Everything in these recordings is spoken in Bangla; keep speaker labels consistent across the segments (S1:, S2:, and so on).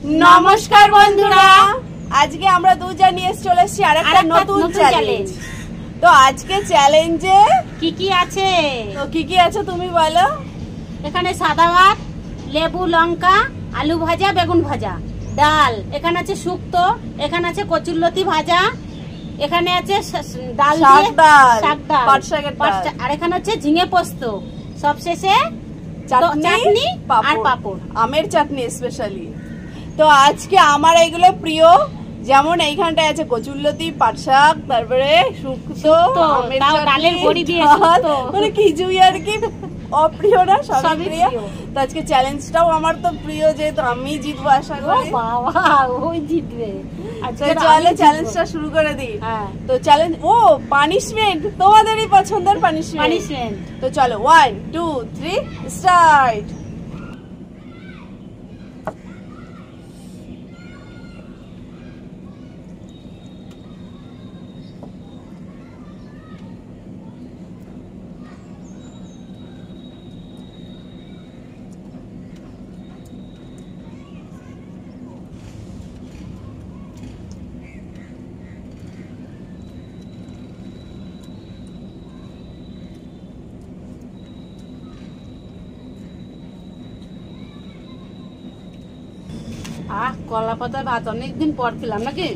S1: নমস্কার বন্ধুরা, আজকে আমরা দুজন নিয়ে চলে এসেছি আরেকটা নতুন চ্যালেঞ্জ। তো আজকে চ্যালেঞ্জে
S2: কি কি আছে?
S1: তো কি কি আছে তুমি বলো।
S2: এখানে সাদা ভাত, লেবু লঙ্কা, আলু ভাজা, বেগুন ভাজা, ডাল, এখানে আছে শুক্তো, এখানে আছে কচুরলতি ভাজা, এখানে আছে ডাল দিয়ে শাক ডাল, আর এখানে হচ্ছে ঝিঙে পোস্ত, সবশেষে চাটনি আর পাপড়,
S1: আমের চাটনি স্পেশালি। তো আজকে আমার এগুলো প্রিয়, যেমন এইখানটায় আছে কচুরলতি, পাট শাক, তারপরে শুক্তো,
S2: ডালের বড়ি দিয়ে
S1: মানে কিছুই আর কি অপ্রিয় না, সবই প্রিয়। তো আজকে চ্যালেঞ্জটাও আমার তো প্রিয়, যেহেতু আমি জিতবো আশা করি।
S2: বাবা ওই জিতবে।
S1: চলে চ্যালেঞ্জটা শুরু করে দিই। তো চ্যালেঞ্জ পানিশমেন্ট, তোমাদেরই পছন্দের পানিশমেন্ট। তো চলো 1 2 3 স্টার্ট।
S2: কলা পাতার ভাত অনেকদিন পর খেলাম নাকি।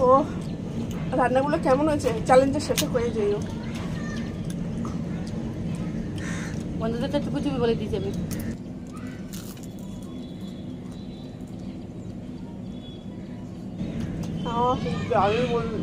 S1: ও রান্নাগুলো কেমন হয়েছে, চ্যালেঞ্জের শেষে হয়ে যাইও।
S2: বন্ধুদের একটু তুমি বলে দিয়ে যাবে।
S1: আমি বলবো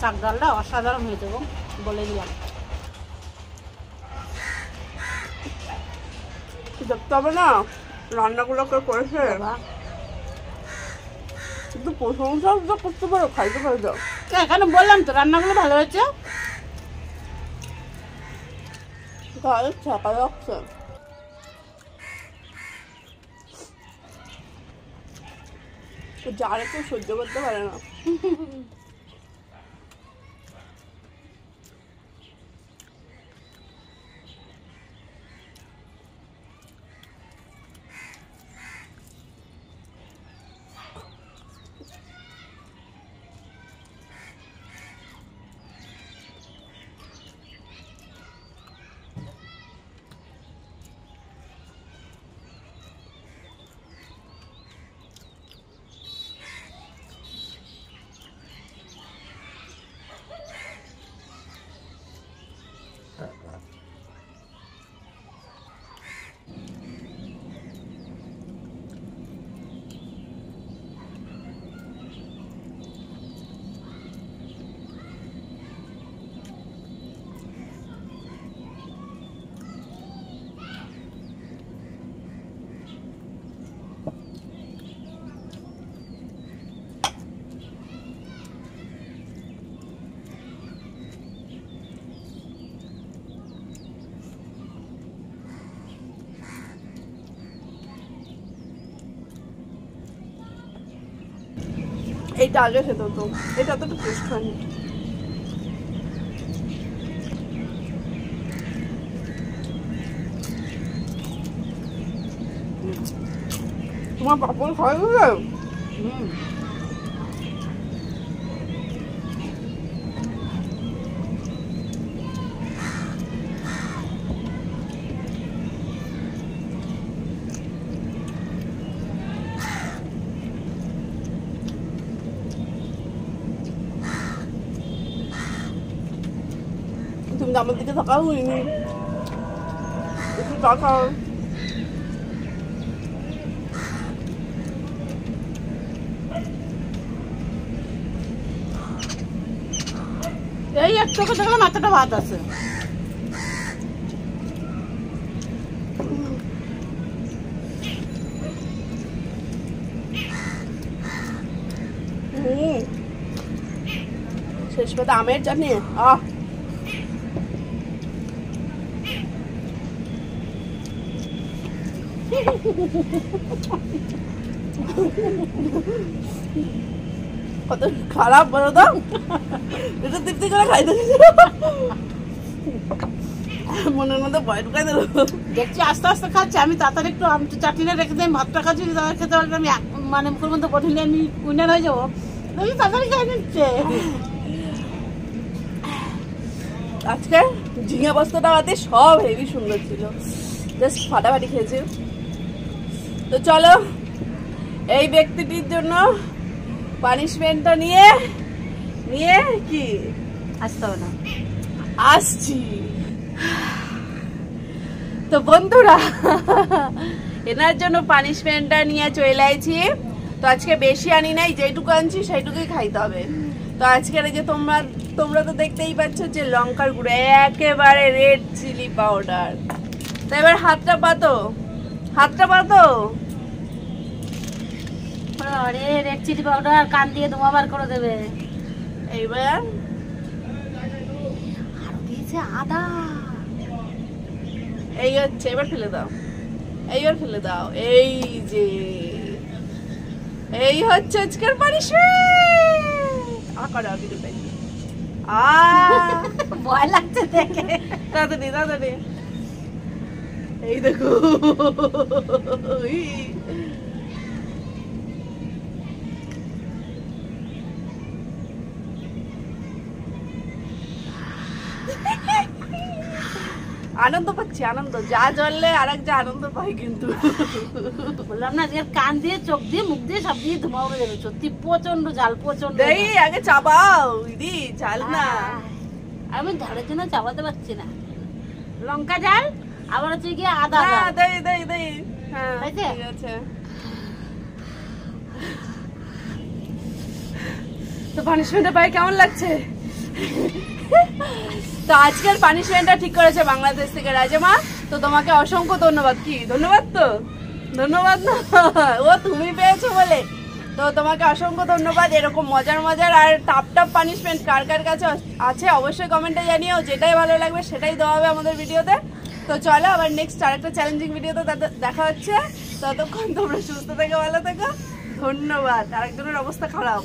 S2: শাক ডালটা অসাধারণ হয়েছে গো, বলে দিলাম।
S1: দেখতে হবে না রান্নাগুলো করেছে, কিন্তু প্রশংসা করতে পারো, খাইতে পারো।
S2: এখানে বললাম তো রান্নাগুলো ভালো হয়েছে।
S1: ছাকা যাচ্ছে, যারা কেউ সহ্য করতে পারে না। এইটা আগে খেতে হতো, এটা তো টেস্ট হয়নি। তোমার পাপড় খাওয়া গেছে? তুমি আমার দিকে থাকাও হয়নি, একটু তাকাও।
S2: এই এক চোখে দেখলাম এতটা ভাত আছে।
S1: শেষ পাতে আমের চাটনি, কত খারাপ বলো তো, এটা তৃপ্তি করে খাইতে মনের মধ্যে ভয় ঢুকাই দিল।
S2: দেখছি আস্তে আস্তে খাচ্ছে, আমি তাড়াতাড়ি একটু চাটনিটা রেখে দিই, ভাতটা খাচ্ছি, তাদের খেতে পারলে আমি মানে মুখের মধ্যে কঠিন আমি উইনার হয়ে যাবো, তাড়াতাড়ি খাই নিচ্ছে।
S1: আজকে ঝিঙে বস্তাটা হাতে সব হেভি সুন্দর ছিল, জাস্ট ফাটাফাটি খেয়েছে। তো চলো এই ব্যক্তিটির জন্য পানিশমেন্টটা নিয়ে নিয়ে কি
S2: আসতে হবে না,
S1: আসছি। তো বন্ধুরা এনার জন্য পানিশমেন্টটা নিয়ে চলে আইছি। তো আজকে বেশি আনি নাই, যেটুকু আনছি সেইটুকুই খাইতে হবে। তো আজকের এই যে তোমরা তো দেখতেই পাচ্ছ যে লঙ্কার গুঁড়ো একেবারে রেড চিলি পাউডার। তো এবার হাতটা পাতো, হাতটা পাতো।
S2: আরে রেড চিলি পাউডার কান দিয়ে ধোঁয়া বার করে দেবে।
S1: এইবার
S2: আর দিয়েছে আদা,
S1: এই হচ্ছে, এবার ফেলে দাও, এইবার ফেলে দাও। এই যে এই হচ্ছে আজকের পানিশমেন্ট।
S2: ভয় লাগছে দেখে,
S1: তাড়াতাড়ি তাড়াতাড়ি। এই দেখো আনন্দ পাচ্ছি, আনন্দ যা জ্বললে আর এক যা আনন্দ পাই। কিন্তু
S2: বললাম না আজকে কান দিয়ে চোখ দিয়ে মুখ দিয়ে সব দিয়ে ধোঁয়া উড়ে যাবে, সত্যি প্রচন্ড জাল, প্রচন্ড।
S1: এই আগে চাবাও দিদি, ঝাল না।
S2: আমি ঝালের জন্য চাবাতে পারছি না। লঙ্কা ঝাল, আবার হচ্ছে গিয়ে আদা।
S1: দেই দেই দেই, হ্যাঁ ঠিক আছে। তো পানিশমেন্টটা পাই কেমন লাগছে? তো আজকের পানিশমেন্টটা ঠিক করেছে বাংলাদেশ থেকে রাজমা। তো তোমাকে অসংখ্য ধন্যবাদ। কি ধন্যবাদ? তো ধন্যবাদ না, ও তুমি পেয়েছো বলে। তো তোমাকে অসংখ্য ধন্যবাদ। এরকম মজার মজার আর টাপ টাপ পানিশমেন্ট কার কার কাছে আছে অবশ্যই কমেন্টে জানিও। যেটাই ভালো লাগবে সেটাই দেওয়া হবে আমাদের ভিডিওতে। তো চলো আবার নেক্সট আরেকটা চ্যালেঞ্জিং ভিডিওতে দেখা হচ্ছে। ততক্ষণ তোমরা সুস্থ থেকো, ভালো থেকো। ধন্যবাদ। আরেকজনের অবস্থা খারাপ।